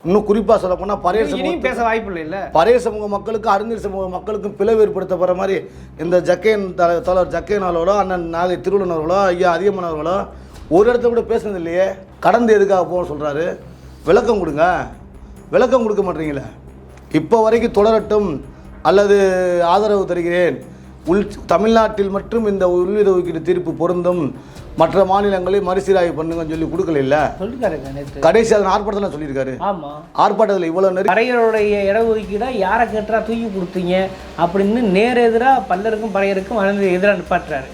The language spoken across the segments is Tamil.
இன்னும் குறிப்பாக சொல்ல போனால் பேச வாய்ப்பு இல்லை. பறைய சமூக மக்களுக்கு அறிஞர் சமூக மக்களுக்கும் பிளவு ஏற்படுத்தப்படுற மாதிரி இந்த ஜக்கையன் தலைவர் ஜக்கையன் அவர்களோ அண்ணன் நாகை திருவள்ளுவன் அவர்களோ ஐயா அதியமன் அவர்களோ ஒரு இடத்துல கூட பேசுனது இல்லையே. கடந்து எதுக்காக போகணும்னு சொல்கிறாரு. விளக்கம் கொடுங்க. விளக்கம் கொடுக்க மாட்டீங்களே. இப்போ வரைக்கும் தொடரட்டும் அல்லது ஆதரவு தருகிறேன், தமிழ்நாட்டில் மட்டும் இந்த உள்ஒதுக்கீடு ஒதுக்கீடு தீர்ப்பு பொருந்தும், மற்ற மாநிலங்களை மறுசீராய்வு பண்ணுங்கன்னு சொல்லி கொடுக்கல. கடைசி அதை ஆர்ப்பாட்டத்தில் சொல்லியிருக்காரு. ஆர்ப்பாட்டத்தில் இவ்வளோ பறையருடைய இடஒதுக்கீடை யாரை கேட்டா தூக்கி கொடுத்தீங்க அப்படின்னு நேர் எதிராக பல்லருக்கும் பறையருக்கும் எதிராக நிப்பாட்டுறாரு.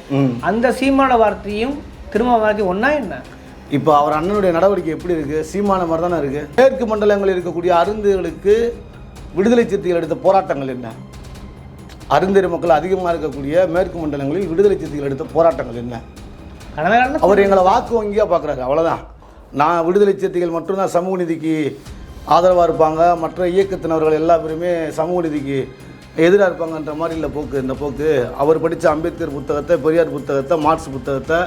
அந்த சீமான வார்த்தையும் திரும்ப வார்த்தையும் ஒன்றா என்ன? இப்போ அவர் அண்ணனுடைய நடவடிக்கை எப்படி இருக்குது? சீமான மாதிரி தானே இருக்குது. மேற்கு மண்டலங்களில் இருக்கக்கூடிய அருந்துகளுக்கு விடுதலை சிறுத்தைகள் எடுத்த போராட்டங்கள் என்ன? அருந்தேறு மக்கள் அதிகமாக இருக்கக்கூடிய மேற்கு மண்டலங்களில் விடுதலை சிறுத்தைகள் எடுத்த போராட்டங்கள் என்ன? அவர் எங்களை வாக்கு வங்கியாக பார்க்குறாரு, அவ்வளோதான். நான் விடுதலை சிறுத்தைகள் மட்டும்தான் சமூக நீதிக்கு ஆதரவாக இருப்பாங்க, மற்ற இயக்கத்தினர்கள் எல்லா பேருமே சமூக நீதிக்கு எதிராக இருப்பாங்கன்ற மாதிரி இல்லை போக்கு. இந்த போக்கு அவர் படித்த அம்பேத்கர் புத்தகத்தை, பெரியார் புத்தகத்தை, மார்க்ஸ் புத்தகத்தை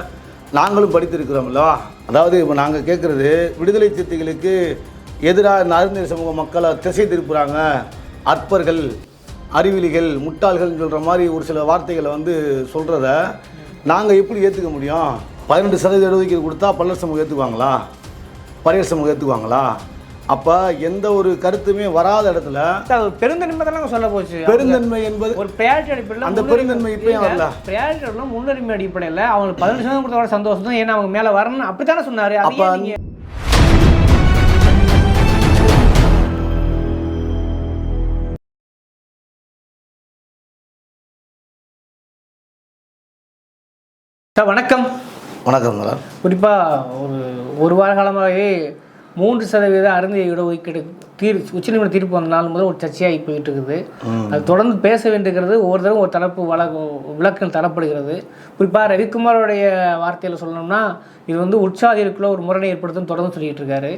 நாங்களும் படித்திருக்கிறோம்ல. அதாவது இப்போ நாங்கள் கேட்குறது, விடுதலை சிறுத்தைகளுக்கு எதிராக இந்த அறிஞர் சமூக மக்களை திசை திருப்புறாங்க, அற்பர்கள், அறிவிலிகள், முட்டாள்கள்னு சொல்கிற மாதிரி ஒரு சில வார்த்தைகளை சொல்கிறத நாங்கள் எப்படி ஏற்றுக்க முடியும்? 18% இடஒதுக்கீடு கொடுத்தா பல்லர் சமூகம் ஏற்றுக்குவாங்களா? பறையர் சமூகம் ஏற்றுக்குவாங்களா? அப்போ எந்த ஒரு கருத்துமே வராத இடத்துல பெருந்தன்மை தான் சொல்ல போச்சு. பெருந்தன்மை என்பது ஒரு ப்ரையாரிட்டி அடிப்படையில், அந்த பெருந்தன்மை இப்பயும் வரல. ப்ரையாரிட்டி முன்னுரிமை அடிப்படையில் அவங்களுக்கு 15% கொடுத்தோட சந்தோஷம் தான், ஏன்னா அவங்க மேலே வரணும் அப்படித்தானே சொன்னார். அப்போ வணக்கம். வணக்கம். குறிப்பாக ஒரு வார காலமாகவே 3% அருந்திய இடஒதுக்கீடு உச்சநீதிமன்ற தீர்ப்பு வந்த நாள் முதல் ஒரு சர்ச்சையாகி போயிட்டு இருக்குது. அது தொடர்ந்து பேச வேண்டியிருக்கிறது. ஒரு தடவை ஒரு தரப்பு விளக்கம் தரப்படுகிறது. குறிப்பாக ரவிக்குமாரோடைய வார்த்தையில் சொல்லணும்னா, இது உற்சாகிகளுக்குள்ள ஒரு முரணை ஏற்படுத்தும் தொடர்ந்து சொல்லிகிட்டு இருக்காரு.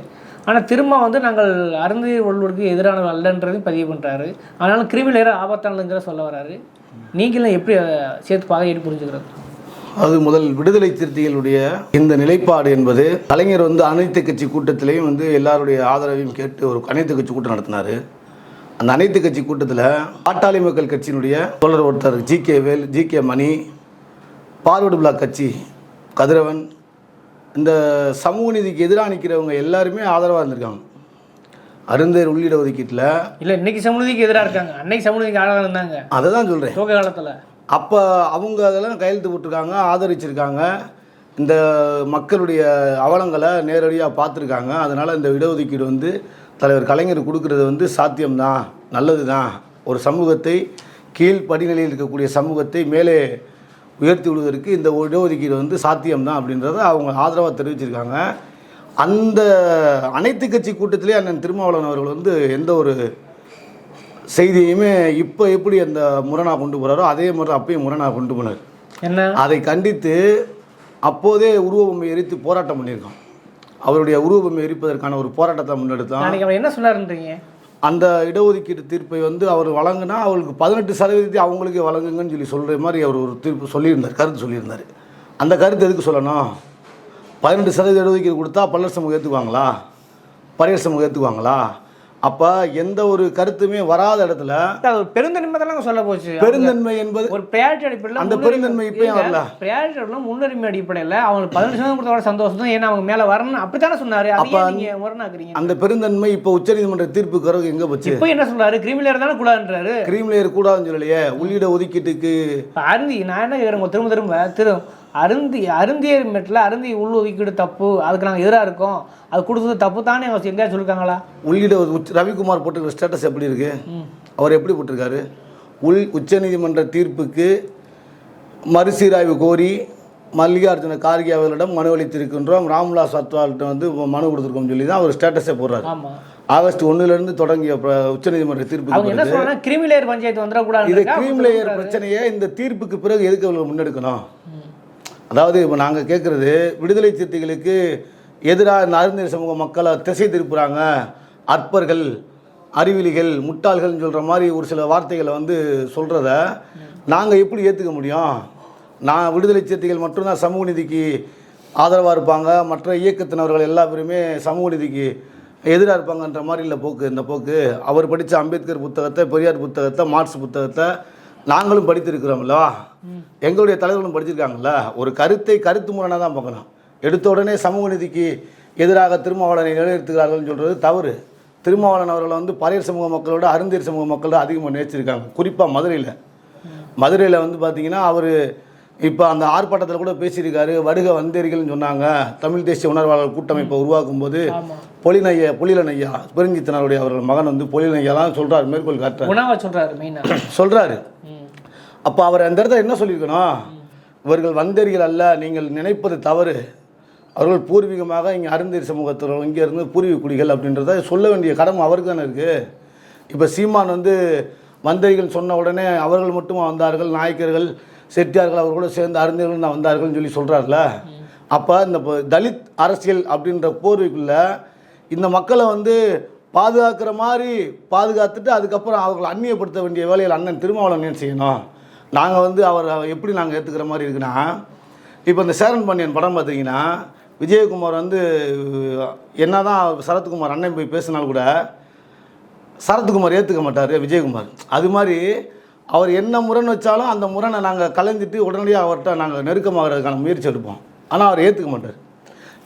ஆனால் திரும்ப நாங்கள் அருந்திய உள்ளுக்கு எதிரானவர் அல்லன்றதையும் பதிவு பண்ணுறாரு. ஆனாலும் கிரிமினல் நேரம் ஆபத்தானதுங்கிற சொல்ல வர்றாரு. நீங்களும் எப்படி சேர்த்து பாதையை புரிஞ்சுக்கிறது? அது முதல் விடுதலை சிறுத்தைகளுடைய இந்த நிலைப்பாடு என்பது, கலைஞர் அனைத்து கட்சி கூட்டத்திலையும் எல்லாருடைய ஆதரவையும் கேட்டு ஒரு அனைத்து கட்சி கூட்டம் நடத்தினார். அந்த அனைத்து கட்சி கூட்டத்தில் பாட்டாளி மக்கள் கட்சியினுடைய தோழர் ஒருத்தர் ஜி.கே. வேல், ஜி.கே. மணி, பார்வர்டு பிளாக் கட்சி கதிரவன், இந்த சமூக நீதிக்கு எதிராக நிற்கிறவங்க எல்லாருமே ஆதரவாக இருந்திருக்காங்க. அருந்தேர் உள்ளிட ஒதுக்கீட்டில் இல்லை, இன்னைக்கு சமூக நீதிக்கு எதிராக இருக்காங்க, அன்னைக்கு சமூக நீதிக்கு ஆதரவாக இருந்தாங்க. அதை தான் சொல்கிறேன். துவக்க காலத்தில் அப்போ அவங்க அதெல்லாம் கையெழுத்து போட்டிருக்காங்க, ஆதரிச்சிருக்காங்க, இந்த மக்களுடைய அவலங்களை நேரடியாக பார்த்துருக்காங்க. அதனால் இந்த இடஒதுக்கீடு தலைவர் கலைஞர் கொடுக்கறது சாத்தியம்தான், நல்லது தான். ஒரு சமூகத்தை, கீழ் படிநிலையில் இருக்கக்கூடிய சமூகத்தை மேலே உயர்த்தி விடுவதற்கு இந்த இடஒதுக்கீடு சாத்தியம்தான் அப்படின்றத அவங்க ஆதரவாக தெரிவிச்சிருக்காங்க. அந்த அனைத்து கட்சி கூட்டத்திலே அண்ணன் திருமாவளவன் அவர்கள் எந்த ஒரு செய்தியுமே இப்போ எப்படி அந்த முரணாக கொண்டு போகிறாரோ அதே மாதிரி அப்பயும் முரணாக கொண்டு போனார். என்ன அதை கண்டித்து அப்போதே உருவபொம்மை எரித்து போராட்டம் பண்ணியிருக்கோம். அவருடைய உருவபொம்மை எரிப்பதற்கான ஒரு போராட்டத்தை முன்னெடுத்தோம். என்ன சொன்னாருன்றீங்க? அந்த இடஒதுக்கீடு தீர்ப்பை அவர் வழங்கினா அவங்களுக்கு 18% அவங்களுக்கே வழங்குங்கன்னு சொல்கிற மாதிரி அவர் ஒரு தீர்ப்பு சொல்லியிருந்தார், கருத்து சொல்லியிருந்தார். அந்த கருத்து எதுக்கு சொல்லணும்? 18% இடஒதுக்கீடு கொடுத்தா பல்லர் சமூகம் ஏற்றுக்குவாங்களா? பறையர் சமூகம் ஏற்றுக்குவாங்களா? அப்போ எந்த ஒரு கருத்துமே வராத இடத்துல பெருந்தன்மை தான் சொல்ல போச்சு. பெருந்தன்மை என்பது ஒரு ப்ரையாரிட்டி அடிப்படையில், அந்த பெருந்தன்மை இப்பயும் வரல. ப்ரையாரிட்டி முன்னுரிமை அடிப்படையில் அவங்களுக்கு 15% கொடுத்தோட சந்தோஷம் தான், ஏன்னா அவங்க மேலே வரணும் அப்படித்தானே சொன்னார். அப்போ நீங்கள் முரணாக்குறீங்க. அந்த பெருந்தன்மை இப்போ உச்சநீதிமன்ற தீர்ப்பு கருவு எங்கே போச்சு? இப்போ என்ன சொல்றாரு? கிரிமினல் தானே கூடாதுன்றாரு. கிரிமினல் கூடாதுன்னு சொல்லலையே. உள்ளிட ஒதுக்கீட்டுக்கு அருந்தி நான் என்ன கேட்குறேன், திரும்ப அருந்தியர் மெட்டில் அருந்தி உள் ஒதுக்கீடு தப்பு, அதுக்கு நாங்கள் எதிராக இருக்கோம், அது கொடுத்தது தப்பு தானே அவங்க எங்கேயா சொல்லியிருக்காங்களா? உள்ளிட ரவிக்குமார் போட்டிருக்கிற ஸ்டேட்டஸ் எப்படி இருக்கு? அவர் எப்படி போட்டிருக்காரு? உச்சநீதிமன்ற தீர்ப்புக்கு மறுசீராய்வு கோரி மல்லிகார்ஜுன கார்கே அவர்களிடம் மனு அளித்திருக்கின்றோம், ராம்விலாஸ் அத்வால்கிட்ட மனு கொடுத்துருக்கோம்னு சொல்லி தான் அவர் ஸ்டேட்டஸை போடுறாரு. ஆகஸ்ட் 1 தொடங்கிய உச்சநீதிமன்ற தீர்ப்பு கிரிமினல் பஞ்சாயத்து வந்துடக்கூடாது. இது கிரிமினல் பிரச்சனையை இந்த தீர்ப்புக்கு பிறகு எதுக்கு அவர்கள் முன்னெடுக்கணும்? அதாவது இப்போ நாங்கள் கேட்குறது, விடுதலை சிறுத்தைகளுக்கு எதிராக இந்த அறிஞர் சமூக மக்களை திசை திருப்புறாங்க, அற்பர்கள், அறிவிலிகள், முட்டாள்கள்னு சொல்கிற மாதிரி ஒரு சில வார்த்தைகளை சொல்கிறத நாங்கள் எப்படி ஏற்றுக்க முடியும்? நான் விடுதலை சிறுத்தைகள் மட்டும்தான் சமூக நீதிக்கு ஆதரவாக இருப்பாங்க, மற்ற இயக்கத்தினர்கள் எல்லா பேருமே சமூக நீதிக்கு எதிராக இருப்பாங்கன்ற மாதிரி இல்லை போக்கு. இந்த போக்கு அவர் படித்த அம்பேத்கர் புத்தகத்தை, பெரியார் புத்தகத்தை, மார்க்ஸ் புத்தகத்தை நாங்களும் படித்திருக்கிறோம்ல, எங்களுடைய தலைவர்களும் படிச்சிருக்காங்கல்ல. ஒரு கருத்து முரணாக தான் பார்க்கணும். எடுத்த உடனே சமூக நீதிக்கு எதிராக திருமாவளவனை நிலைநிறுத்துகிறார்கள் சொல்கிறது தவறு. திருமாவளவன் அவர்களை வந்து பறையர் சமூக மக்களோட அருந்தியர் சமூக மக்களோட அதிகமாக நேசிச்சிருக்காங்க. குறிப்பாக மதுரையில் வந்து பார்த்திங்கன்னா அவர் இப்போ அந்த ஆர்ப்பாட்டத்தில் கூட பேசியிருக்காரு. வடுக வந்தேரிகள்னு சொன்னாங்க. தமிழ் தேசிய உணர்வாளர் கூட்டமைப்பை உருவாக்கும் போது பொலிலனையா பெருஞ்சித்தனருடைய அவர்கள் மகன் வந்து பொலிலனையாலாம் சொல்கிறார், மேற்கோள் காட்டுறாரு, சொல்கிறாரு. அப்போ அவர் அந்த இடத்துல என்ன சொல்லியிருக்கணும், இவர்கள் வந்தேரிகள் அல்ல, நீங்கள் நினைப்பது தவறு, அவர்கள் பூர்வீகமாக இங்கே அருந்தேரி சமூகத்தில் இங்கே இருந்து பூர்வீக குடிகள் அப்படின்றத சொல்ல வேண்டிய கடமை அவருக்கு தானே இருக்குது. இப்போ சீமான் வந்து வந்தேரிகள் சொன்ன உடனே அவர்கள் மட்டும் வந்தார்கள், நாயக்கர்கள் செட்டியார்கள் அவர்களோட சேர்ந்து அருந்தேரிகள் தான் வந்தார்கள்னு சொல்லி சொல்கிறார்ல. அப்போ இந்த தலித் அரசியல் அப்படின்ற போர்வைக்குள்ளே இந்த மக்களை வந்து பாதுகாக்கிற மாதிரி பாதுகாத்துட்டு அதுக்கப்புறம் அவர்களை அந்நியப்படுத்த வேண்டிய வேலையில் அண்ணன் திருமாவளவன் என்ன செய்யணும். நாங்கள் வந்து அவரை எப்படி நாங்கள் ஏற்றுக்கிற மாதிரி இருக்குன்னா, இப்போ இந்த சேரன் பாண்டியன் படம் பார்த்தீங்கன்னா விஜயகுமார் வந்து என்ன தான் சரத்குமார் அண்ணன் போய் பேசினாலும் கூட சரத்குமார் ஏற்றுக்க மாட்டார் விஜயகுமார். அது மாதிரி அவர் என்ன முரண் வச்சாலும் அந்த முரணை நாங்கள் கலைஞ்சிட்டு உடனடியாக அவர்கிட்ட நாங்கள் நெருக்கமாகறதுக்கான முயற்சி எடுப்போம். ஆனால் அவர் ஏற்றுக்க மாட்டார்.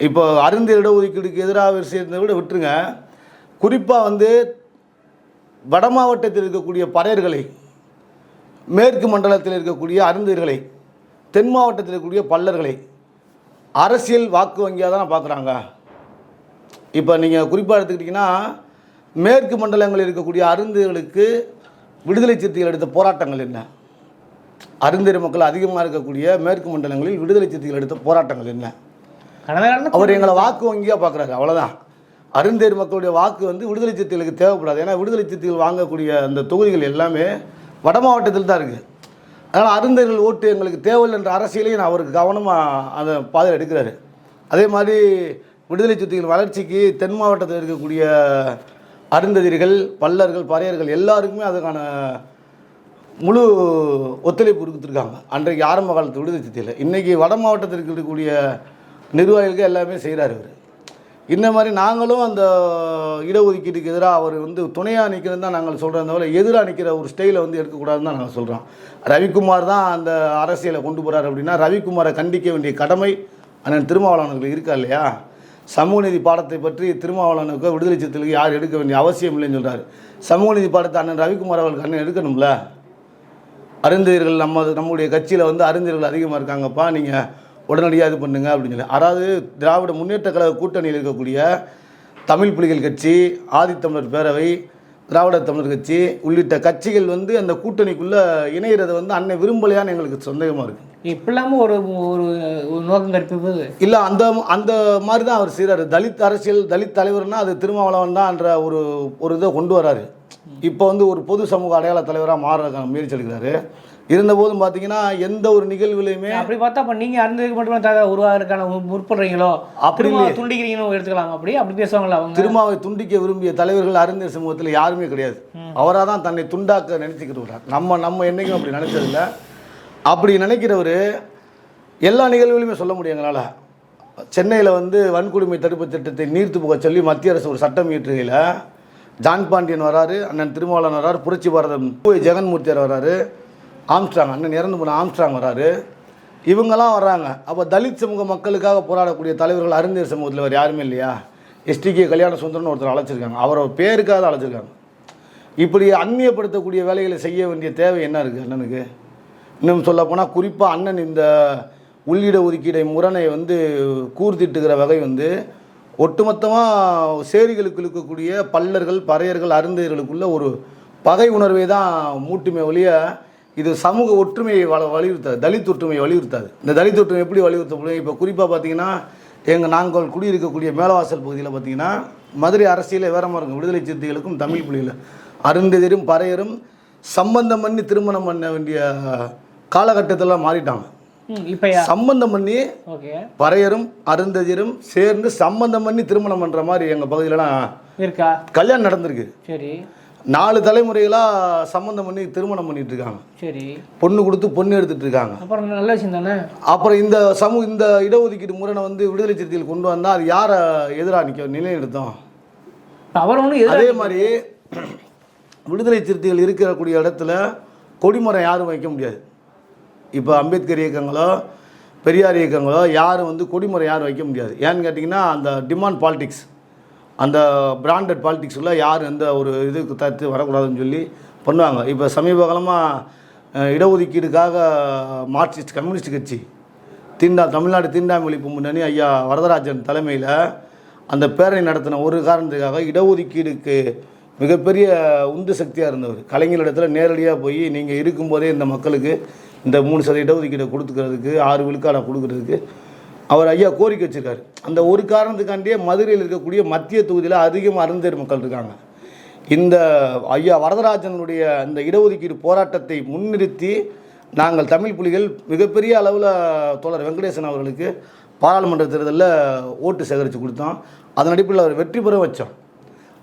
இப்போ அருந்திய இடஒதுக்கீடுக்கு எதிராக சேர்ந்ததை விட விட்டுருங்க. குறிப்பாக வந்து வட மாவட்டத்தில் இருக்கக்கூடிய பறையர்களை, மேற்கு மண்டலத்தில் இருக்கக்கூடிய அருந்தியர்களை, தென் மாவட்டத்தில் இருக்கக்கூடிய பல்லர்களை அரசியல் வாக்கு வங்கியாக தானே பார்க்குறாங்க. இப்போ நீங்கள் குறிப்பாக எடுத்துக்கிட்டிங்கன்னா மேற்கு மண்டலங்களில் இருக்கக்கூடிய அருந்தியர்களுக்கு விடுதலை சிறுத்தைகள் எடுத்த போராட்டங்கள் என்ன, அருந்தியர் மக்கள் அதிகமாக இருக்கக்கூடிய மேற்கு மண்டலங்களில் விடுதலை சிறுத்தைகள் எடுத்த போராட்டங்கள் என்ன, அவர் எங்களை வாக்கு வங்கியாக பார்க்குறாரு. அவ்வளோதான். அருந்தியர் மக்களுடைய வாக்கு வந்து விடுதலை சிறுத்தைகளுக்கு தேவைப்படாது. ஏன்னா விடுதலை சிறுத்தைகள் வாங்கக்கூடிய அந்த தொகுதிகள் எல்லாமே வட மாவட்டத்தில் தான் இருக்குது. அதனால் அருந்தியர்கள் ஓட்டு எங்களுக்கு தேவையில்லை என்ற அரசியலையும் அவருக்கு கவனமாக அந்த பாதையில் எடுக்கிறாரு. அதே மாதிரி விடுதலை சிறுத்தைகள் வளர்ச்சிக்கு தென் மாவட்டத்தில் இருக்கக்கூடிய அருந்ததிரிகள், பல்லர்கள், பறையர்கள் எல்லாருக்குமே அதுக்கான முழு ஒத்துழைப்பு கொடுத்துருக்காங்க. அன்றைக்கு ஆரம்ப காலத்து விடுதலை சிறுத்தையில். இன்றைக்கி வட மாவட்டத்தில் இருக்கக்கூடிய நிர்வாகிகளுக்கு எல்லாமே செய்கிறார் அவர். இந்த மாதிரி நாங்களும் அந்த இடஒதுக்கீட்டுக்கு எதிராக அவர் வந்து துணையாக நிற்கிறது தான் நாங்கள் சொல்கிறோம். தவிர எதிராக நிற்கிற ஒரு ஸ்டைலை வந்து எடுக்கக்கூடாதுன்னு தான் நாங்கள் சொல்கிறோம். ரவிக்குமார் தான் அந்த அரசியலை கொண்டு போகிறார் அப்படின்னா ரவிக்குமாரை கண்டிக்க வேண்டிய கடமை அண்ணன் திருமாவளவனுக்கு இருக்கா இல்லையா? சமூக நீதி பாடத்தை பற்றி திருமாவளவனுக்கு விடுதலை சிறுத்தைகளுக்கு யார் எடுக்க வேண்டிய அவசியம் இல்லைன்னு சொல்கிறார். சமூக நீதி பாடத்தை அண்ணன் ரவிக்குமார் அவர்களுக்கு அண்ணன் எடுக்கணும்ல. அருந்தியர்கள் நம்முடைய கட்சியில் வந்து அருந்தியர்கள் அதிகமாக இருக்காங்கப்பா, நீங்கள் உடனடியாக இது பண்ணுங்க அப்படின்னு சொல்லி. அதாவது திராவிட முன்னேற்ற கழக கூட்டணியில் இருக்கக்கூடிய தமிழ் புலிகள் கட்சி, ஆதித்தமிழர் பேரவை, திராவிட தமிழர் கட்சி உள்ளிட்ட கட்சிகள் வந்து அந்த கூட்டணிக்குள்ளே இணைகிறத வந்து அன்னை விரும்பலையான்னு எங்களுக்கு சந்தேகமாக இருக்குது. இப்படிலாமல் ஒரு ஒரு நோக்கம் கற்பிப்பது இல்லை. அந்த மாதிரி தான் அவர் செய்கிறார். தலித் அரசியல், தலித் தலைவர்னால் அது திருமாவளவன் தான் என்ற ஒரு இதை கொண்டு வராரு. இப்போ வந்து ஒரு பொது சமூக அடையாள தலைவராக மாறுறதுக்கான முயற்சி எடுக்கிறாரு. இருந்தபோதும் பார்த்தீங்கன்னா எந்த ஒரு நிகழ்வுலையுமே அப்படி பார்த்தா இப்போ நீங்கள் அருந்ததுக்கு மட்டுமே உருவாகிறதுக்கான முற்படுறீங்களோ, அப்படி துண்டிக்கிறீங்களோ எடுத்துக்கலாம். அப்படி பேசுவாங்களா அவங்க? திருமாவை துண்டிக்க விரும்பிய தலைவர்கள் அருந்தியர் சமூகத்தில் யாருமே கிடையாது. அவராக தான் தன்னை துண்டாக்க நினைச்சுக்கிட்டு நம்ம என்றைக்கும் அப்படி நினைச்சதில்லை. அப்படி நினைக்கிறவர் எல்லா நிகழ்வுலையுமே சொல்ல முடியும் எங்களால். சென்னையில் வந்து வன்கொடுமை தடுப்பு திட்டத்தை நீர்த்து போக சொல்லி மத்திய அரசு ஒரு சட்டம் இயற்றுகையில் ஜான் பாண்டியன் வராரு, அண்ணன் திருமாவளவன் வராரு, புரட்சி பாரதம் ஜெகன்மூர்த்தியார் வராரு, ஆம்ஸ்ட்ராங் அண்ணன் இறந்து போன ஆம்ஸ்ட்ராங் வராரு, இவங்கெல்லாம் வர்றாங்க. அப்போ தலித் சமூக மக்களுக்காக போராடக்கூடிய தலைவர்கள் அருந்தியர் சமூகத்தில் வேறு யாருமே இல்லையா? எஸ்டிகே கல்யாண சுந்தரம்னு ஒருத்தர் அழைச்சிருக்காங்க, அவரை பேருக்காக அழைச்சிருக்காங்க. இப்படி அந்நியப்படுத்தக்கூடிய வேலைகளை செய்ய வேண்டிய தேவை என்ன இருக்குது அண்ணனுக்கு? இன்னும் சொல்லப்போனால் குறிப்பாக அண்ணன் இந்த உள்ளிட ஒதுக்கீடை முரணை வந்து கூர்த்திட்டுகிற வகை வந்து ஒட்டுமொத்தமாக சேரிகளுக்கு இருக்கக்கூடிய பல்லர்கள், பறையர்கள், அருந்தையர்களுக்குள்ள ஒரு பகை உணர்வை தான் மூட்டுமே ஒழிய இது சமூக ஒற்றுமையை வலியுறுத்தாது, தலித் ஒற்றுமையை வலியுறுத்தாது. இந்த தலித் ஒற்றுமை எப்படி வலியுறுத்தப்படும்? இப்போ குறிப்பாக பார்த்தீங்கன்னா நாங்கள் குடியிருக்கக்கூடிய மேலவாசல் பகுதியில் பார்த்தீங்கன்னா மதுரை அரசியலே வேறமாக இருக்கும். விடுதலை சிறுத்தைகளுக்கும் தமிழ் புலியில் அருந்ததிரும் பறையரும் சம்பந்தம் பண்ணி திருமணம் பண்ண வேண்டிய காலகட்டத்தில் மாறிட்டாங்க. இப்போ சம்பந்தம் பண்ணி பறையரும் அருந்ததிரும் சேர்ந்து சம்பந்தம் பண்ணி திருமணம் பண்ணுற மாதிரி எங்கள் பகுதியிலலாம் இருக்கா கல்யாணம் நடந்திருக்கு. சரி, 4 தலைமுறைகளாக சம்பந்தம் பண்ணி திருமணம் பண்ணிட்டு இருக்காங்க. சரி, பொண்ணு கொடுத்து பொண்ணு எடுத்துட்டு இருக்காங்க. அப்புறம் நல்ல விஷயம் தானே. அப்புறம் இந்த இடஒதுக்கீடு முரணை வந்து விடுதலை சிறுத்தைகள் கொண்டு வந்தால் அது யாரை எதிராக நிலைநிறுத்தம்? அவர் ஒன்றும் அதே மாதிரி விடுதலை சிறுத்தைகள் இருக்கக்கூடிய இடத்துல கொடிமரம் யாரும் வைக்க முடியாது. இப்போ அம்பேத்கர் இயக்கங்களோ பெரியார் இயக்கங்களோ யாரும் வந்து கொடிமரம் யாரும் வைக்க முடியாது. ஏன்னு கேட்டிங்கன்னா அந்த டிமாண்ட் பாலிடிக்ஸ், அந்த பிராண்டட் பாலிடிக்ஸுள்ள யாரும் எந்த ஒரு இதுக்கு தடுத்து வரக்கூடாதுன்னு சொல்லி பண்ணுவாங்க. இப்போ சமீப காலமாக இடஒதுக்கீடுக்காக மார்க்சிஸ்ட் கம்யூனிஸ்ட் கட்சி தமிழ்நாடு தீண்டாமை ஒழிப்பு முன்னணி ஐயா வரதராஜன் தலைமையில் அந்த பேரணி நடத்தின ஒரு காரணத்துக்காக இடஒதுக்கீடுக்கு மிகப்பெரிய உந்து சக்தியாக இருந்தவர். கலைஞரிடத்தில் நேரடியாக போய் நீங்கள் இருக்கும்போதே இந்த மக்களுக்கு இந்த 3% இடஒதுக்கீடை கொடுத்துக்கிறதுக்கு 6 விழுக்காடை கொடுக்கறதுக்கு அவர் ஐயா கோரிக்கை வச்சுருக்காரு. அந்த ஒரு காரணத்துக்காண்டியே மதுரையில் இருக்கக்கூடிய மத்திய தொகுதியில் அதிகமாக அருந்தேர் மக்கள் இருக்காங்க. இந்த ஐயா வரதராஜனுடைய இந்த இடஒதுக்கீடு போராட்டத்தை முன்னிறுத்தி நாங்கள் தமிழ் புலிகள் மிகப்பெரிய அளவில் தோழர் வெங்கடேசன் அவர்களுக்கு பாராளுமன்ற தேர்தலில் ஓட்டு சேகரித்து கொடுத்தோம். அதன் அடிப்படையில் அவர் வெற்றி பெற வச்சோம்.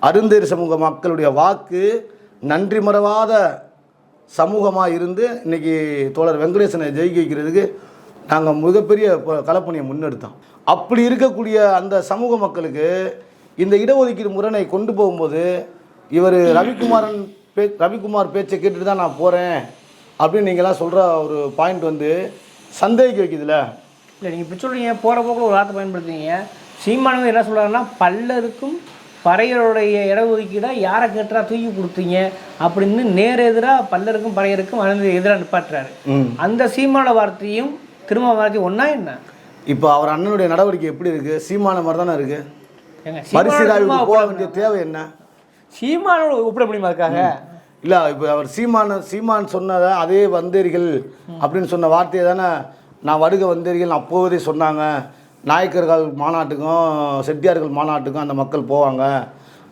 அருந்தேர் சமூக மக்களுடைய வாக்கு நன்றி மறவாத சமூகமாக இருந்து இன்றைக்கி தோழர் வெங்கடேசனை ஜெயிக்க வைக்கிறதுக்கு நாங்கள் மிகப்பெரிய களப்பணியை முன்னெடுத்தோம். அப்படி இருக்கக்கூடிய அந்த சமூக மக்களுக்கு இந்த இடஒதுக்கீடு முரணை கொண்டு போகும்போது இவர் ரவிக்குமார் பேச்சை கேட்டுட்டு தான் நான் போகிறேன் அப்படின்னு நீங்களாம் சொல்கிற ஒரு பாயிண்ட் வந்து சந்தேகிக்க வைக்குதுல்ல. இல்லை நீங்கள் இப்படி சொல்கிறீங்க, போகிற போக்கில் ஒரு வார்த்தை பயன்படுத்துறீங்க. சீமானவர் என்ன சொல்கிறாருன்னா, பல்லருக்கும் பறையருடைய இடஒதுக்கீடை யாரை கேட்டா தூக்கி கொடுத்தீங்க அப்படின்னு நேர் எதிராக பல்லருக்கும் பறையருக்கும் எதிராக நிப்பாட்டுறாரு. அந்த சீமான வார்த்தையும் திரும்ப வார்த்தையும் ஒன்றா என்ன? இப்போ அவர் அண்ணனுடைய நடவடிக்கை எப்படி இருக்குது? சீமான மாதிரி தானே இருக்குது. மறுசீராய்வுக்கு போக வேண்டிய தேவை என்ன? சீமானோட ஒப்பிட முடியுமா இருக்காங்க? இல்லை, இப்போ அவர் சீமான் சொன்னதை அதே வந்தேரிகள் அப்படின்னு சொன்ன வார்த்தையை தானே நான் வருக வந்தேரிகள் அப்போதே சொன்னாங்க. நாயக்கர்கள் மாநாட்டுக்கும் செட்டியார்கள் மாநாட்டுக்கும் அந்த மக்கள் போவாங்க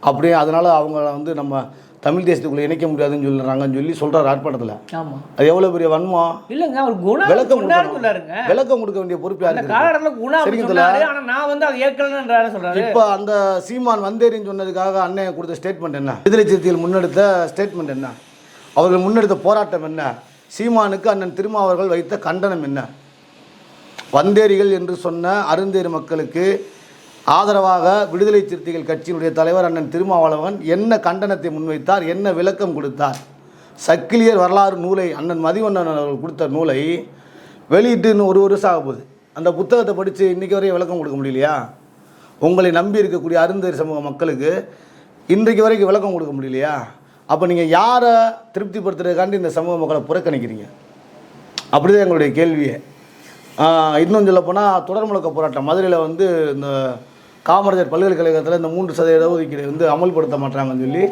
அப்படி, அதனால் அவங்கள வந்து நம்ம தமிழ் தேசத்துக்குள்ளே இணைக்க முடியாதுன்னு சொல்லுறாங்கன்னு சொல்லி சொல்கிறார் ஆர்ப்பாட்டத்தில். ஆமாம், அது எவ்வளோ பெரிய வன்மம் இல்லைங்க. அவர் விளக்கம் கொடுக்க வேண்டிய பொறுப்பு யாருக்கு? இப்போ அந்த சீமான் வந்தேரின்னு சொன்னதுக்காக அண்ணன் கொடுத்த ஸ்டேட்மெண்ட் என்ன? விடுதலை சிறுத்தைகள் முன்னெடுத்த ஸ்டேட்மெண்ட் என்ன? அவர்கள் முன்னெடுத்த போராட்டம் என்ன? சீமானுக்கு அண்ணன் திருமாவர்கள் வைத்த கண்டனம் என்ன? வந்தேரிகள் என்று சொன்ன அருந்தேரி மக்களுக்கு ஆதரவாக விடுதலை சிறுத்தைகள் கட்சியினுடைய தலைவர் அண்ணன் திருமாவளவன் என்ன கண்டனத்தை முன்வைத்தார், என்ன விளக்கம் கொடுத்தார்? சக்கிலியர் வரலாறு நூலை அண்ணன் மதிவண்ணன் அவர்கள் கொடுத்த நூலை வெளியிட்டு இன்னும் 1 வருஷம் ஆக போகுது. அந்த புத்தகத்தை படித்து இன்றைக்கி வரையும் விளக்கம் கொடுக்க முடியலையா? உங்களை நம்பி இருக்கக்கூடிய அருந்தேரி சமூக மக்களுக்கு இன்றைக்கு வரைக்கும் விளக்கம் கொடுக்க முடியலையா? அப்போ நீங்கள் யாரை திருப்திப்படுத்துறதுக்காண்டி இந்த சமூக மக்களை புறக்கணிக்கிறீங்க? அப்படி தான் எங்களுடைய கேள்வியே. இன்னும் சொல்லப்போனால் தொடர் முழக்க போராட்டம் மதுரையில் வந்து இந்த காமராஜர் பல்கலைக்கழகத்தில் இந்த 3% இடஒதுக்கீடு வந்து அமல்படுத்த மாட்டாங்கன்னு சொல்லி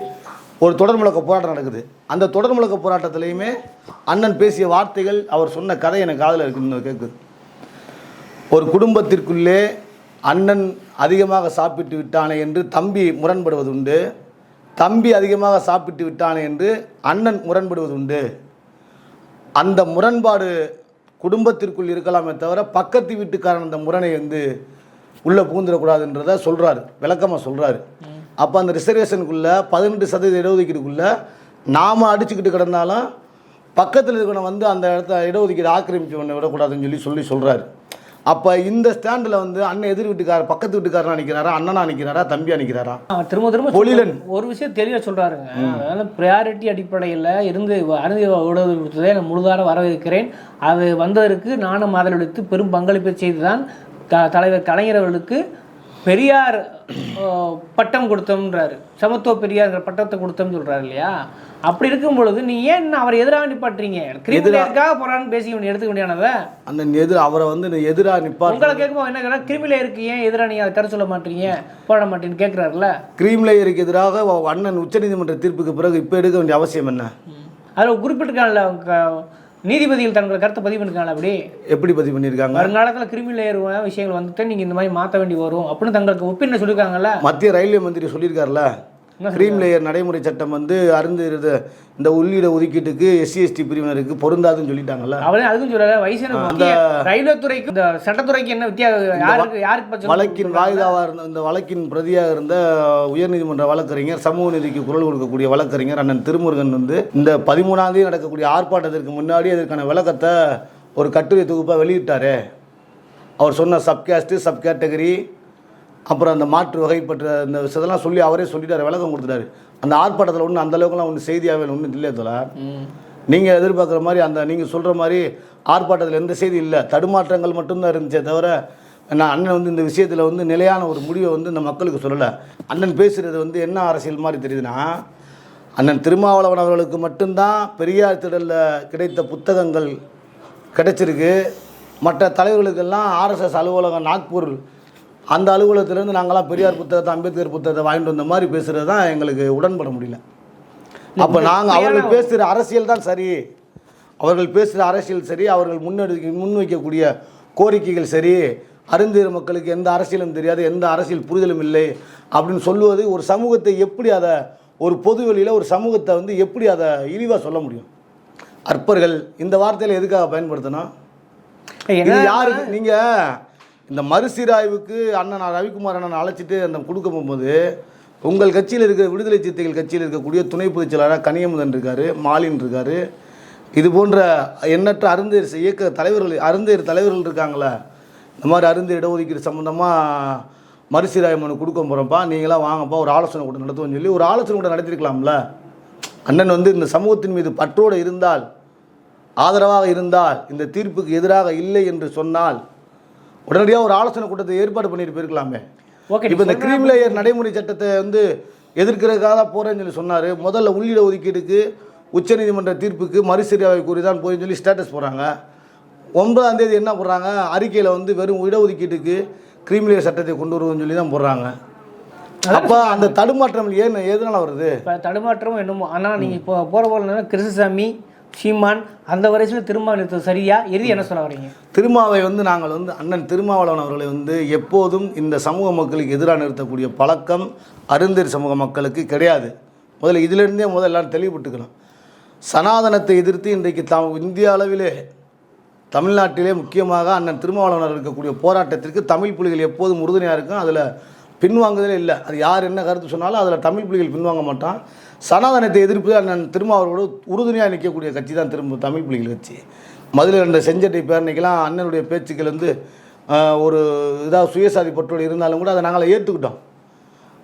ஒரு தொடர் முழக்க போராட்டம் நடக்குது. அந்த தொடர் முழக்க போராட்டத்திலையுமே அண்ணன் பேசிய வார்த்தைகள், அவர் சொன்ன கதை எனக்கு காதில் இருக்குன்னு கேட்குது. ஒரு குடும்பத்திற்குள்ளே அண்ணன் அதிகமாக சாப்பிட்டு விட்டானே என்று தம்பி முரண்படுவது உண்டு, தம்பி அதிகமாக சாப்பிட்டு விட்டானே என்று அண்ணன் முரண்படுவது உண்டு. அந்த முரண்பாடு குடும்பத்திற்குள் இருக்கலாமே தவிர பக்கத்து வீட்டுக்காரன் அந்த முரணை வந்து உள்ளே பூந்துடக்கூடாதுன்றதை சொல்கிறாரு, விளக்கமாக சொல்கிறாரு. அப்போ அந்த ரிசர்வேஷனுக்குள்ளே 18% இடஒதுக்கீடுக்குள்ளே நாம் அடிச்சுக்கிட்டு கிடந்தாலும் பக்கத்தில் இருக்கணும் வந்து அந்த இடத்த இடஒதுக்கீடு ஆக்கிரமிச்சு பண்ண விடக்கூடாதுன்னு சொல்கிறாரு. அப்போ இந்த ஸ்டாண்டில் வந்து அண்ணன் எதிர் வீட்டுக்காரர் பக்கத்து வீட்டுக்காரனா நிற்கிறாரா, அண்ணனா நிற்கிறாரா, தம்பியா நிற்கிறாரா? திரும்ப பொலிலன் ஒரு விஷயம் தெளிவாக சொல்கிறாருங்க. அதனால் ப்ரையாரிட்டி அடிப்படையில் இருந்து அனுமதி முழுதார வரவேற்கிறேன். அது வந்ததற்கு நானும் ஆதரவளித்து பெரும் பங்களிப்பை செய்துதான் தலைவர் கலைஞர் அவர்களுக்கு பெரியார் பட்டம் கொடுத்தோம்ன்றாரு, சமத்துவ பெரியார் பட்டத்தை கொடுத்தோம்னு சொல்கிறாரு இல்லையா? அப்படி இருக்கும் பொழுது நீ ஏன் அவரை எதிராக நிப்பாட்டுறீங்க? கிரிமிலேயருக்காக போறான்னு பேசி எடுத்துக்க வேண்டியானதை அந்த அவரை வந்து எதிராக நிப்பா உங்களை கேட்கும்போது என்ன கேட்டால் கிரிமிலேயருக்கு ஏன் எதிராக நீங்கள் அதை கரு சொல்ல மாட்டீங்க, போட மாட்டேன்னு கேட்குறாருல. கிரிமிலேயருக்கு எதிராக அண்ணன் உச்சநீதிமன்ற தீர்ப்புக்கு பிறகு இப்போ எடுக்க வேண்டிய அவசியம் என்ன? அதில் குறிப்பிட்டிருக்காங்கல்ல, நீதிபதிகள் தங்களை கருத்தை பதிவு பண்ணிருக்காங்க. அப்படி எப்படி பதிவு பண்ணியிருக்காங்க? வருங்காலத்தில் கிரிமிலேயர் விஷயங்கள் வந்துட்டு நீங்கள் இந்த மாதிரி மாற்ற வேண்டி வரும் அப்படின்னு தங்களுக்கு ஒப்பீனியன் சொல்லியிருக்காங்கல்ல. மத்திய ரயில்வே மந்திரி சொல்லியிருக்காருல்ல, கிரீம் லேயர் நடைமுறை சட்டம் வந்து அருந்தது இந்த உள்ளிட ஒதுக்கீட்டுக்கு SC/ST பிரிவினருக்கு பொருந்தாதுன்னு சொல்லிட்டாங்கல்ல. அவரே அதுக்கும் சொல்லல. வயசான ரயில்வே துறைக்கு இந்த சட்டத்துறைக்கு என்ன வித்தியாசம்? யாருக்கு வழக்கின் வாய்தாவாக இருந்த இந்த வழக்கின் பிரதியாக இருந்த உயர்நீதிமன்ற வழக்கறிஞர், சமூக நீதிக்கு குரல் கொடுக்கக்கூடிய வழக்கறிஞர் அண்ணன் திருமுருகன் வந்து இந்த 13ஆம் தேதி நடக்கக்கூடிய ஆர்ப்பாட்டத்திற்கு முன்னாடி அதற்கான விளக்கத்தை ஒரு கட்டுரை தொகுப்பாக வெளியிட்டார். அவர் சொன்ன சப் கேஸ்ட்டு, சப் கேட்டகரி, அப்புறம் அந்த மாற்று வகைப்பட்ட இந்த விஷயத்தெல்லாம் சொல்லி அவரே சொல்லிட்டாரு, விளக்கம் கொடுத்துட்டாரு. அந்த ஆர்ப்பாட்டத்தில் ஒன்றும் அந்த அளவுக்குலாம் ஒன்றும் செய்தியாகவே ஒன்றும் இல்லை தோழர். நீங்கள் எதிர்பார்க்குற மாதிரி அந்த நீங்கள் சொல்கிற மாதிரி ஆர்ப்பாட்டத்தில் எந்த செய்தி இல்லை, தடுமாற்றங்கள் மட்டும்தான் இருந்துச்சே தவிர நான் அண்ணன் வந்து இந்த விஷயத்தில் வந்து நிலையான ஒரு முடிவை வந்து இந்த மக்களுக்கு சொல்லலை. அண்ணன் பேசுகிறது வந்து என்ன அரசியல் மாதிரி தெரியுதுன்னா, அண்ணன் திருமாவளவன் அவர்களுக்கு மட்டும்தான் பெரியார் திடலில் கிடைத்த புத்தகங்கள் கிடைச்சிருக்கு, மற்ற தலைவர்களுக்கெல்லாம் ஆர்எஸ்எஸ் அலுவலகம் நாக்பூர் அந்த அலுவலகத்திலேருந்து நாங்களாம் பெரியார் புத்தகத்தை அம்பேத்கர் புத்தகத்தை வாங்கிட்டு வந்த மாதிரி பேசுகிறது தான் எங்களுக்கு உடன்பட முடியல. அப்போ நாங்கள் அவர்கள் பேசுகிற அரசியல் தான் சரி, அவர்கள் பேசுகிற அரசியல் சரி, அவர்கள் முன்வைக்கக்கூடிய கோரிக்கைகள் சரி, அருந்தியர் மக்களுக்கு எந்த அரசியலும் தெரியாது, எந்த அரசியல் புரிதலும் இல்லை அப்படின்னு சொல்லுவது ஒரு சமூகத்தை எப்படி அதை ஒரு பொது வெளியில் ஒரு சமூகத்தை வந்து எப்படி அதை இழிவாக சொல்ல முடியும்? அற்பர்கள் இந்த வார்த்தையில் எதுக்காக பயன்படுத்தணும்? இது யாருக்கு? நீங்கள் இந்த மறுசீராய்வுக்கு அண்ணன் ரவிக்குமார் அண்ணன் அழைச்சிட்டு அந்த கொடுக்க போகும்போது உங்கள் கட்சியில் இருக்கிற விடுதலை சிறுத்தைகள் கட்சியில் இருக்கக்கூடிய துணை பொதுச் செயலாளர் கனியமுதன் இருக்கார், மாலின் இருக்கார், இது போன்ற எண்ணற்ற அருந்தேர் இயக்க தலைவர்கள் அருந்தேர் தலைவர்கள் இருக்காங்களே. இந்த மாதிரி அருந்தேர் இடஒதுக்கீடு சம்மந்தமாக மறுசீராய்வு மனு கொடுக்க போகிறோம்ப்பா, நீங்களாம் வாங்கப்பா ஒரு ஆலோசனை கூட்டம் நடத்துவோன்னு சொல்லி ஒரு ஆலோசனை கூட்டம் நடத்திருக்கலாம்ல. அண்ணன் வந்து இந்த சமூகத்தின் மீது பற்றோடு இருந்தால், ஆதரவாக இருந்தால், இந்த தீர்ப்புக்கு எதிராக இல்லை என்று சொன்னால் உடனடியாக ஒரு ஆலோசனை கூட்டத்தை ஏற்பாடு பண்ணிட்டு போயிருக்கலாமே. இப்போ இந்த கிரீம் லேயர் நடைமுறை சட்டத்தை வந்து எதிர்க்கிறதுக்காக போகிறேன்னு சொல்லி சொன்னார். முதல்ல உள்ளிட ஒதுக்கீடுக்கு உச்சநீதிமன்ற தீர்ப்புக்கு மறுசீராய்வு கூறி தான் போய் சொல்லி ஸ்டேட்டஸ் போடுறாங்க. 9ஆம் தேதி என்ன போடுறாங்க, அறிக்கையில் வந்து வெறும் இடஒதுக்கீட்டுக்கு கிரீம் லேயர் சட்டத்தை கொண்டு வருவோம்னு சொல்லி தான் போடுறாங்க. அப்போ அந்த தடுமாற்றம் எதனால வருது? இப்போ தடுமாற்றம் என்னமோ, ஆனால் நீங்கள் இப்போ போகிற கிருஷ்ணசாமி சீமான் அந்த வரிசையில் திரும்ப நிறுத்தம் சரியா? எது என்ன சொல்ல வரீங்க? திருமாவை வந்து நாங்கள் வந்து அண்ணன் திருமாவளவன் அவர்களை வந்து எப்போதும் இந்த சமூக மக்களுக்கு எதிராக நிறுத்தக்கூடிய பழக்கம் அருந்தேர் சமூக மக்களுக்கு கிடையாது. முதல்ல இதிலிருந்தே எல்லாரும் தெளிவுபட்டுக்கலாம். சனாதனத்தை எதிர்த்து இன்றைக்கு இந்திய அளவிலே தமிழ்நாட்டிலே முக்கியமாக அண்ணன் திருமாவளவன் இருக்கக்கூடிய போராட்டத்திற்கு தமிழ் புலிகள் எப்போதும் உறுதுணையாக இருக்கும். அதில் பின்வாங்குதலே இல்லை. அது யார் என்ன கருத்து சொன்னாலும் அதில் தமிழ் புலிகள் பின்வாங்க மாட்டான். சனாதனத்தை எதிர்ப்பு அண்ணன் திருமாவளவோடு உறுதுணையாக நிற்கக்கூடிய கட்சி தான் தமிழ் புலிகள் கட்சி. மதுரை என்ற செஞ்சட்டை பேரணிக்கெல்லாம் அண்ணனுடைய பேச்சுக்கள் வந்து ஒரு இதாக சுயசாதி பற்றோடு இருந்தாலும் கூட அதை நாங்கள் ஏற்றுக்கிட்டோம்.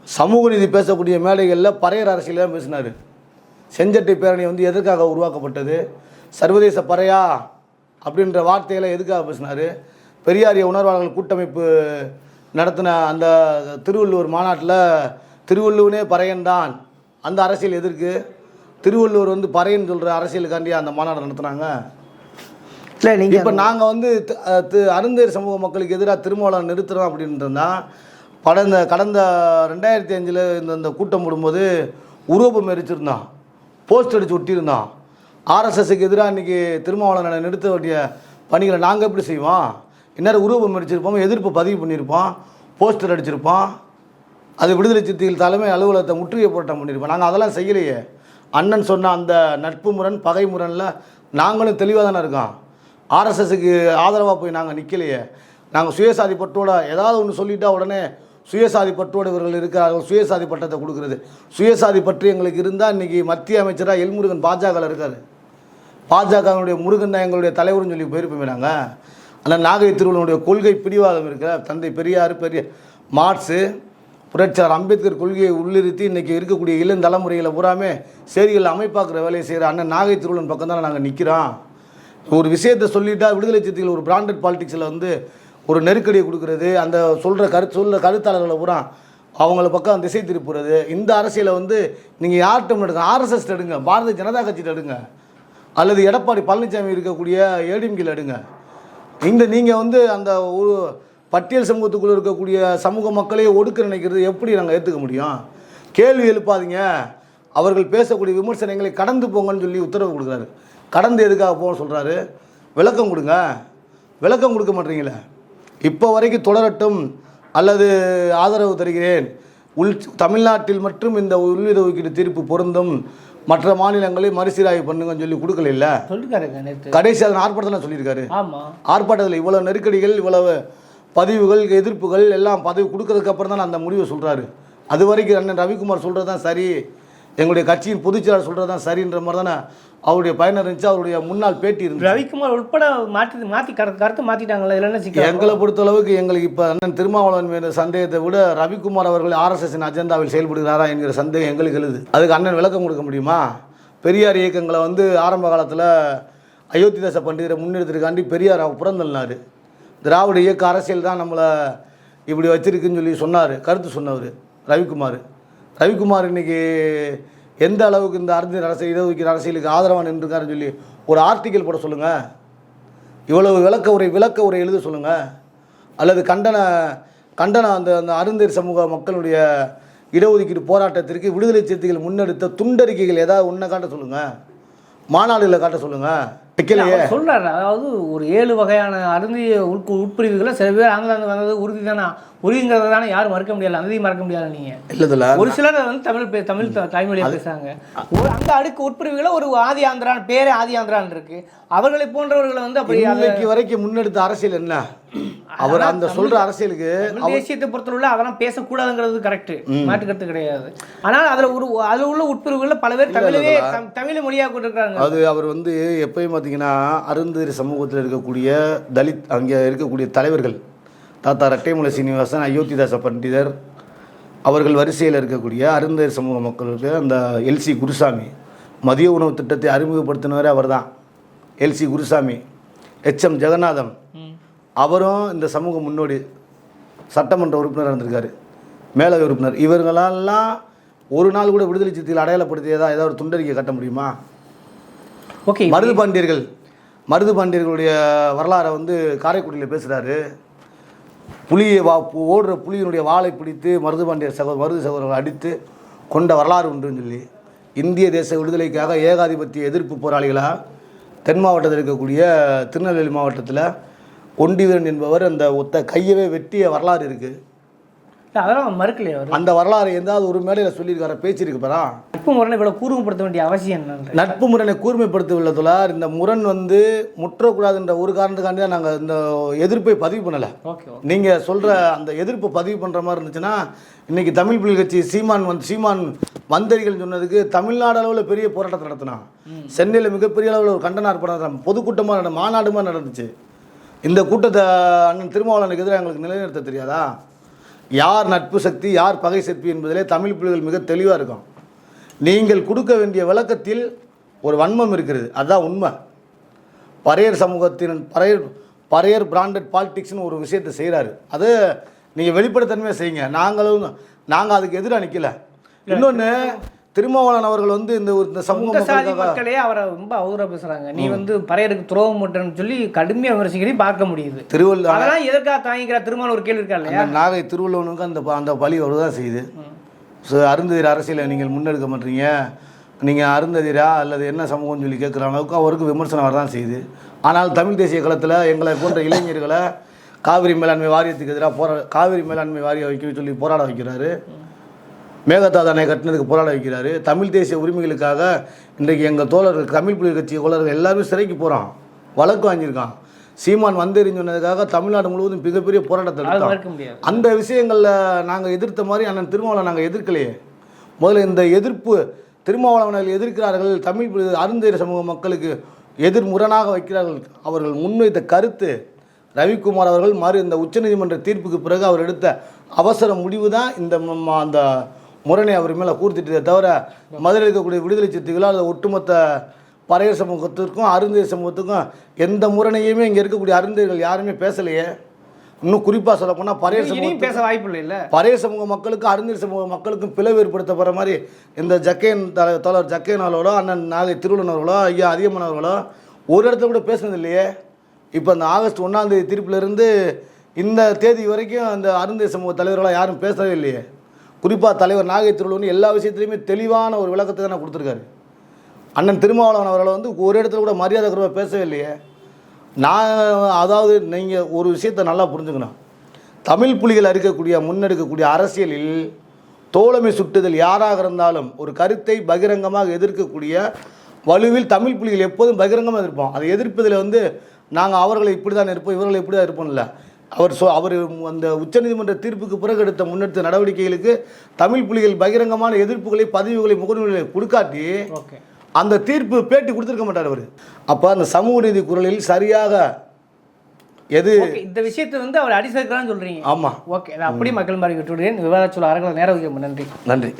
சமூக நீதி பேசக்கூடிய மேடைகளில் பறையர் அரசியல் தான் பேசினார். செஞ்சட்டை பேரணி வந்து எதற்காக உருவாக்கப்பட்டது, சர்வதேச பறையா அப்படின்ற வார்த்தைகளை எதுக்காக பேசினார். பெரியாரிய உணர்வாளர்கள் கூட்டமைப்பு நடத்தின அந்த திருவள்ளுவர் மாநாட்டில் திருவள்ளுவனே பறையன்தான், அந்த அரசியல் எதற்கு? திருவள்ளுவர் வந்து பறையன்னு சொல்கிற அரசியலுக்காண்டி அந்த மாநாடு நடத்துனாங்க. இல்லை நீங்கள் இப்போ நாங்கள் வந்து அருந்தேர் சமூக மக்களுக்கு எதிராக திருமாவளவன் நிறுத்துகிறோம் அப்படின்றதுனா கடந்த 2005 இந்த கூட்டம் போடும்போது உருவப்பம் எரிச்சிருந்தான், போஸ்ட் அடித்து ஒட்டியிருந்தான். ஆர்எஸ்எஸ்க்கு எதிராக இன்றைக்கி திருமாவளவனை நிறுத்த வேண்டிய பணிகளை நாங்கள் எப்படி செய்வோம்? இந்நேரம் உருவப்பம் அடிச்சிருப்போம், எதிர்ப்பு பதிவு பண்ணியிருப்போம், போஸ்டர் அடிச்சிருப்போம், அது விடுதலை சிறுத்தைகள் தலைமை அலுவலகத்தை முற்றுகை போராட்டம் பண்ணியிருப்போம். நாங்கள் அதெல்லாம் செய்யலையே. அண்ணன் சொன்ன அந்த நட்பு முரண் பகை முரணில் நாங்களும் தெளிவாக தானே இருக்கோம். ஆர்எஸ்எஸ்க்கு ஆதரவாக போய் நாங்கள் நிற்கலையே. நாங்கள் சுயசாதி பட்டோட ஏதாவது ஒன்று சொல்லிட்டா உடனே சுயசாதி பற்றோடு இவர்கள் இருக்கிறார்கள், சுயசாதி பட்டத்தை கொடுக்குறது. சுயசாதி பற்றி எங்களுக்கு இருந்தால் இன்றைக்கி மத்திய அமைச்சராக எல்முருகன் பாஜகவில் இருக்கார். பாஜகவினுடைய முருகன் தான் எங்களுடைய தலைவர்னு சொல்லி போயிருப்போமே. நாங்கள் அந்த நாகை திருவள்ளுவனுடைய கொள்கை பிடிவாதம் இருக்கிற தந்தை பெரியார் மார்க்ஸு புரட்சியாளர் அம்பேத்கர் கொள்கையை உள்ளிருத்தி இன்றைக்கி இருக்கக்கூடிய இளம் தலைமுறைகளை பூராமே சேரிகள் அமைப்பாக்குற வேலையை செய்கிற அண்ணன் நாகை திருவள்ளுவன் பக்கம் தானே நாங்கள் நிற்கிறோம். ஒரு விஷயத்தை சொல்லிட்டா விடுதலை சிறுத்தைகள் ஒரு பிராண்டட் பாலிடிக்ஸில் வந்து ஒரு நெருக்கடியை கொடுக்குறது, அந்த சொல்கிற கருத்தாளர்களை பூரா அவங்கள பக்கம் திசை திருப்புறது. இந்த அரசியலை வந்து நீங்கள் யார்கிட்ட எடுங்க, ஆர்எஸ்எஸ் எடுங்க, பாரதிய ஜனதா கட்சியில் எடுங்க, அல்லது எடப்பாடி பழனிசாமி இருக்கக்கூடிய ஏடிஎம்கில் எடுங்க. நீங்கள் வந்து அந்த ஒரு பட்டியல் சமூகத்துக்குள்ளே இருக்கக்கூடிய சமூக மக்களையே ஒடுக்க நினைக்கிறது எப்படி நாங்கள் ஏற்றுக்க முடியும்? கேள்வி எழுப்பாதீங்க, அவர்கள் பேசக்கூடிய விமர்சனங்களை கடந்து போங்கன்னு சொல்லி உத்தரவு கொடுக்குறாரு. கடந்து எதுக்காக போகணும்னு சொல்கிறாரு? விளக்கம் கொடுங்க. விளக்கம் கொடுக்க மாட்டீங்களே. இப்போ வரைக்கும் தொடரட்டும் அல்லது ஆதரவு தருகிறேன், தமிழ்நாட்டில் மட்டும் இந்த உள்ளிட ஒதுக்கீடு தீர்ப்பு பொருந்தும், மற்ற மாநிலங்களை மறுசீராய்வு பண்ணுங்கன்னு சொல்லி கொடுக்கல. இல்லை கடைசி அதன் ஆர்ப்பாட்டத்தில் சொல்லியிருக்காரு. ஆர்ப்பாட்டத்தில் இவ்வளோ நெருக்கடிகள், இவ்வளவு பதிவுகள், எதிர்ப்புகள் எல்லாம் பதவி கொடுக்கறதுக்கு அப்புறம் தான் அந்த முடிவை சொல்கிறாரு. அது வரைக்கும் அண்ணன் ரவிக்குமார் சொல்கிறது தான் சரி, எங்களுடைய கட்சியின் பொதுச்செயலாளர் சொல்கிறது தான் சரின்ற மாதிரி தானே அவருடைய பயணம் இருந்துச்சு, அவருடைய முன்னாள் பேட்டி இருந்துச்சு. ரவிக்குமார் உட்பட மாற்றி கருத்து மாற்றிட்டாங்களா? இதில் என்ன சிக்கல்? எங்களை பொறுத்தளவுக்கு எங்களுக்கு இப்போ அண்ணன் திருமாவளவன் மீது சந்தேகத்தை விட ரவிக்குமார் அவர்கள் ஆர்எஸ்எஸ்ஸின் அஜெண்டாவில் செயல்படுகிறாரா என்கிற சந்தேகம் எங்களுக்கு எழுது. அதுக்கு அண்ணன் விளக்கம் கொடுக்க முடியுமா? பெரியார் இயக்கங்களை வந்து ஆரம்ப காலத்தில் அயோத்திதாச பண்டிதரை முன்னெடுத்திருக்காண்டி பெரியார் புறந்தள்ளினார். திராவிட இயக்க அரசியல் தான் நம்மளை இப்படி வச்சிருக்குன்னு சொல்லி சொன்னார், கருத்து சொன்னவர் ரவிக்குமார் இன்றைக்கி எந்த அளவுக்கு இந்த அறிஞர் அரசு இடஒதுக்கீடு அரசியலுக்கு ஆதரவாக நின்றுருக்காருன்னு சொல்லி ஒரு ஆர்டிக்கல் போட சொல்லுங்கள், இவ்வளவு விளக்க உரை எழுத சொல்லுங்கள், அல்லது கண்டன அந்த அருந்தர் சமூக மக்களுடைய இடஒதுக்கீடு போராட்டத்திற்கு விடுதலை சிறுத்தைகள் முன்னெடுத்த துண்டறிக்கைகள் ஏதாவது ஒன்றை காட்ட சொல்லுங்கள், மாநாடுகளை காட்ட சொல்லுங்கள். சொல்றாரு, அதாவது ஒரு 7 வகையான அருந்திய உட்பிரிவுகளை சில பேர் ஆங்கிலம் வந்தது உறுதி தானே, உறுதிங்கிறத தானே யாரும் மறுக்க முடியாது, அதையும் மறக்க முடியாது. நீங்கள் இல்லதில்ல ஒரு சிலர் வந்து தமிழ் தாய்மொழியை பேசுகிறாங்க. அந்த அடுக்கு உட்பிரிவுகளை ஒரு ஆதி ஆந்திரான் பேரே ஆதி ஆந்திரான் இருக்கு, அவர்களை போன்றவர்களை வந்து அப்படி இன்னைக்கு வரைக்கும் முன்னெடுத்த அரசியல் என்ன? அவர் அந்த சொல்ற அரசியலுக்கு தேசியத்தை பொறுத்தவரை அதெல்லாம் பேசக்கூடாதுங்கிறது கரெக்ட், மாற்றுக்கிறது கிடையாது. ஆனால் அதில் உள்ள உட்பிரிவுகளில் பல பேர் தமிழை மொழியாக கொண்டிருக்கிறாங்க. அது அவர் வந்து எப்பயும் பார்த்தீங்கன்னா அருந்ததி சமூகத்தில் இருக்கக்கூடிய தலித் அங்கே இருக்கக்கூடிய தலைவர்கள் தாத்தா ரெட்டைமலை சீனிவாசன், அயோத்திதாச பண்டிதர் அவர்கள் வரிசையில் இருக்கக்கூடிய அருந்ததி சமூக மக்களுக்கு அந்த எல்சி குருசாமி மதிய உணவு திட்டத்தை அறிமுகப்படுத்தினவரே அவர் தான். எல்சி குருசாமி, HM ஜெகநாதம் அவரும் இந்த சமூக முன்னோடி சட்டமன்ற உறுப்பினர் இருந்திருக்காரு, மேலவை உறுப்பினர். இவர்களெல்லாம் ஒரு நாள் கூட விடுதலை சிறுத்தைகள் அடையாளப்படுத்தியதா ஏதாவது ஒரு துண்டறிக்கை கட்ட முடியுமா? ஓகே. மருது பாண்டியர்களுடைய வரலாறை வந்து காரைக்குடியில் பேசுகிறாரு. ஓடுற புலியினுடைய வாளை பிடித்து மருது சகோதரர்கள் அடித்து கொண்ட வரலாறு உண்டுன்னு சொல்லி இந்திய தேச விடுதலைக்காக ஏகாதிபத்திய எதிர்ப்பு போராளிகளாக தென் மாவட்டத்தில் இருக்கக்கூடிய திருநெல்வேலி மாவட்டத்தில் ஒண்டிவீரன் என்பவர் அந்த கையவே வெட்டிய வரலாறு இருக்குது. அதெல்லாம் மறுக்கலையே. அந்த வரலாறு எந்தாவது ஒரு மேடையில் சொல்லியிருக்கார பேச்சிருக்கு பாரா. நட்பு முரணை இவ்வளோ கூர்மைப்படுத்த வேண்டிய அவசியம் என்ன? நட்பு முரணை கூர்மைப்படுத்தவில்லை. இந்த முரண் வந்து முற்றக்கூடாதுன்ற ஒரு காரணத்துக்காண்டி தான் நாங்கள் இந்த எதிர்ப்பை பதிவு பண்ணலை. நீங்கள் சொல்கிற அந்த எதிர்ப்பை பதிவு பண்ணுற மாதிரி இருந்துச்சுன்னா இன்றைக்கி தமிழ் புலிகள் கட்சி சீமான் வந்தறிகள் சொன்னதுக்கு தமிழ்நாடு அளவில் பெரிய போராட்டத்தை நடத்தினான். சென்னையில் மிகப்பெரிய அளவில் ஒரு கண்டன ஆர்ப்பாட்டம் பொதுக்கூட்டமாக மாநாடுமாக நடந்துச்சு. இந்த கூட்டத்தை அண்ணன் திருமாவளவனுக்கு எதிராக எங்களுக்கு நிலைநிறுத்த தெரியாதா? யார் நட்பு சக்தி யார் பகை சக்தி என்பதிலே தமிழ் புலிகள் மிக தெளிவாக இருக்கும். நீங்கள் கொடுக்க வேண்டிய விளக்கத்தில் ஒரு வன்மம் இருக்கிறது, அதுதான் உண்மை. பறையர் சமூகத்தின் பறையர் பிராண்டட் பாலிடிக்ஸ்னு ஒரு விஷயத்தை செய்கிறாரு, அது நீங்கள் வெளிப்படைத்தன்மையாக செய்யுங்க. நாங்கள் அதுக்கு எதிராக நிற்கல. இன்னொன்று திருமாவளவன் அவர்கள் வந்து இந்த சமூக மக்களே அவரை ரொம்ப அவதூறாக பேசுகிறாங்க. நீ வந்து பறையருக்கு துரோகம் பண்ணுறன்னு சொல்லி கடுமையாக விமர்சிக்கிறதையும் பார்க்க முடியுது. அதெல்லாம் எதற்காக தாங்கிக்கிற திருமாவளவன் ஒரு கேள்வி இருக்கா இல்லையா? நாகை திருவள்ளுவனுக்கு அந்த பழி அவர் தான் செய்யுது. ஸோ அருந்ததியர் அரசியலை நீங்கள் முன்னெடுக்க மாட்டீங்க, நீங்கள் அருந்ததியரா அல்லது என்ன சமூகம்னு சொல்லி கேட்குற அளவுக்கு அவருக்கு விமர்சனம் வரதான் செய்யுது. ஆனால் தமிழ் தேசிய களத்தில் எங்களை போன்ற இளைஞர்களை காவிரி மேலாண்மை வாரியத்துக்கு எதிராக காவிரி மேலாண்மை வாரியம் வைக்க சொல்லி போராட வைக்கிறாரு. மேகதாது அணை கட்டினதுக்கு போராட வைக்கிறாரு. தமிழ் தேசிய உரிமைகளுக்காக இன்றைக்கு எங்கள் தோழர்கள் தமிழ் புலிகள் கட்சி தோழர்கள் எல்லாருமே சிறைக்கு போகிறான், வழக்கு வாங்கியிருக்கான். சீமான் வந்தெறிஞ்சு சொன்னதுக்காக தமிழ்நாடு முழுவதும் மிகப்பெரிய போராட்டத்தை நடத்தோம். அந்த விஷயங்களில் நாங்கள் எதிர்த்த மாதிரி அண்ணன் திருமாவளவன் நாங்கள் எதிர்க்கலையே. முதல்ல இந்த எதிர்ப்பு திருமாவளவர்கள் எதிர்க்கிறார்கள், தமிழ் அருந்ததியர் சமூக மக்களுக்கு எதிர்முரணாக வைக்கிறார்கள். அவர்கள் முன்வைத்த கருத்து ரவிக்குமார் அவர்கள் இந்த உச்சநீதிமன்ற தீர்ப்புக்கு பிறகு அவர் எடுத்த அவசர முடிவு தான் அந்த முரணை அவர் மேலே கூர்த்திட்டதே தவிர மதுரையில் இருக்கக்கூடிய விடுதலை சிறுத்தைகளோ அல்லது ஒட்டுமொத்த பறையர் சமூகத்திற்கும் அருந்ததியர் சமூகத்துக்கும் எந்த முரணையுமே இங்கே இருக்கக்கூடிய அருந்ததியர்கள் யாருமே பேசலையே. இன்னும் குறிப்பாக சொல்ல போனால் பறையர் சமூகம் பேச வாய்ப்பு இல்லை. பறையர் சமூக மக்களுக்கும் அருந்ததியர் சமூக மக்களுக்கும் பிளவு ஏற்படுத்தப்படுற மாதிரி இந்த தோழர் ஜக்கையன் அவர்களோ அண்ணன் நாகை திருவள்ளுவன் அவர்களோ ஐயா அதிகமன் அவர்களோ ஒரு இடத்துல கூட பேசுனது இல்லையே. இப்போ அந்த ஆகஸ்ட் 1ஆம் தேதி தீர்ப்பிலிருந்து இந்த தேதி வரைக்கும் அந்த அருந்ததியர் சமூக தலைவர்களாக யாரும் பேசவே இல்லையே. குறிப்பாக தலைவர் நாகை திருவள்ளுவன் எல்லா விஷயத்துலையுமே தெளிவான ஒரு விளக்கத்தை தான் கொடுத்துருக்காரு. அண்ணன் திருமாவளவன் அவர்களை வந்து ஒரு இடத்துல கூட மரியாதை குறைவாக பேசவே இல்லையே. அதாவது நீங்கள் ஒரு விஷயத்தை நல்லா புரிஞ்சுக்கணும். தமிழ் புலிகள் முன்னெடுக்கக்கூடிய அரசியலில் தோழமை சுட்டுதல் யாராக இருந்தாலும் ஒரு கருத்தை பகிரங்கமாக எதிர்க்கக்கூடிய வலுவில் தமிழ் புலிகள் எப்போதும் பகிரங்கமாக எதிர்ப்போம். அதை எதிர்ப்பதில் வந்து நாங்கள் அவர்களை இப்படி தான் இருப்போம் இவர்களை இப்படி தான் இருப்போம் இல்லை. அவர் அந்த உச்சநீதிமன்ற தீர்ப்புக்கு பிறகு முன்னெடுத்த நடவடிக்கைகளுக்கு தமிழ் புலிகள் பகிரங்கமான எதிர்ப்புகளை பதிவுகளை முகநூல்களை கொடுக்காட்டி ஓகே அந்த தீர்ப்பு பேட்டி கொடுத்துருக்க மாட்டார் அவர். அப்போ அந்த சமூக நீதி குரலில் சரியாக எது இந்த விஷயத்தை வந்து அவர் அடிசேர்க்கிறான்னு சொல்றீங்க. ஆமாம் ஓகே, நான் அப்படியே மக்கள் மாதிரி விட்டுவிடுறேன். விவாத சொல்ல அரங்களை நேரம் நன்றி. நன்றி.